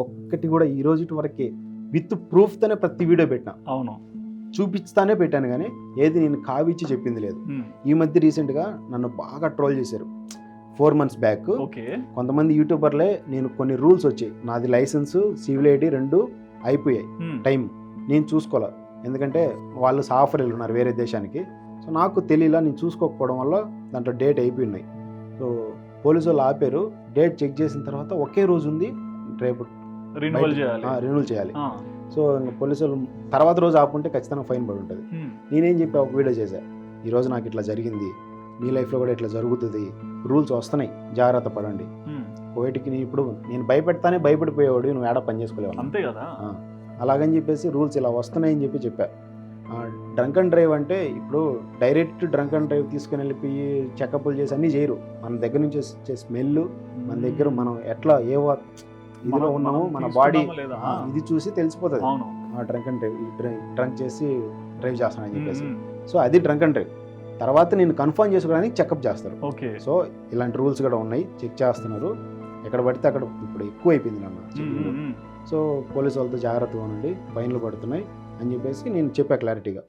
ఒక్కటి కూడా ఈ రోజు వరకే విత్ ప్రూఫ్తోనే ప్రతి వీడియో పెట్టినా, అవును. చూపిస్తానే పెట్టాను, కానీ ఏది నేను కావిచ్చి చెప్పింది లేదు. ఈ మధ్య రీసెంట్గా నన్ను బాగా ట్రోల్ చేశారు 4 months బ్యాక్. ఓకే. కొంతమంది యూట్యూబర్లే నేను కొన్ని రూల్స్ వచ్చాయి, నాది లైసెన్స్ సివిల్ ఐడి 2 అయిపోయాయి, టైం నేను చూసుకోలే, ఎందుకంటే వాళ్ళు సాఫర్లు ఉన్నారు వేరే దేశానికి. సో నాకు తెలియలా, నేను చూసుకోకపోవడం వల్ల దాంట్లో డేట్ అయిపోయినాయి. సో పోలీసు వాళ్ళు ఆపారు, డేట్ చెక్ చేసిన తర్వాత ఒకే రోజు ఉంది, రేపు రెన్యువల్ చేయాలి. సో ఇంకా పోలీసు వాళ్ళు తర్వాత రోజు ఆపుకుంటే ఖచ్చితంగా ఫైన్ పడి ఉంటుంది. నేనేం చెప్పి ఒక వీడియో చేశా, ఈరోజు నాకు ఇట్లా జరిగింది, మీ లైఫ్లో కూడా ఇట్లా జరుగుతుంది, రూల్స్ వస్తున్నాయి, జాగ్రత్త పడండి. కోవిడ్కి నేను భయపెడతానే భయపడిపోయేవాడు, నువ్వు ఏడా పని చేసుకోలేవు అంతే కదా. అలాగని చెప్పేసి రూల్స్ ఇలా వస్తున్నాయని చెప్పా. డ్రంక్ అండ్ డ్రైవ్ అంటే ఇప్పుడు డైరెక్ట్ డ్రంక్ అండ్ డ్రైవ్ తీసుకుని వెళ్ళిపోయి చెకప్లు చేసి అన్నీ చేయరు. మన దగ్గర నుంచి వచ్చే స్మెల్, మన దగ్గర మనం ఎట్లా ఇదిలో ఉన్నాము, మన బాడీ ఇది చూసి తెలిసిపోతుంది. డ్రంక్ అండ్ డ్రంక్ చేసి డ్రైవ్ చేస్తానని చెప్పేసి. సో అది డ్రంక్ అండ్ డ్రైవ్. తర్వాత నేను కన్ఫర్మ్ చేసుకోవడానికి చెకప్ చేస్తారు. సో ఇలాంటి రూల్స్ కూడా ఉన్నాయి, చెక్ చేస్తున్నారు. ఎక్కడ పడితే అక్కడ ఇప్పుడు ఎక్కువ అయిపోయింది నాన్న. సో పోలీసు వాళ్ళతో జాగ్రత్తగా ఉండండి, ఫైన్లు పడుతున్నాయి అని చెప్పేసి నేను చెప్పా క్లారిటీగా.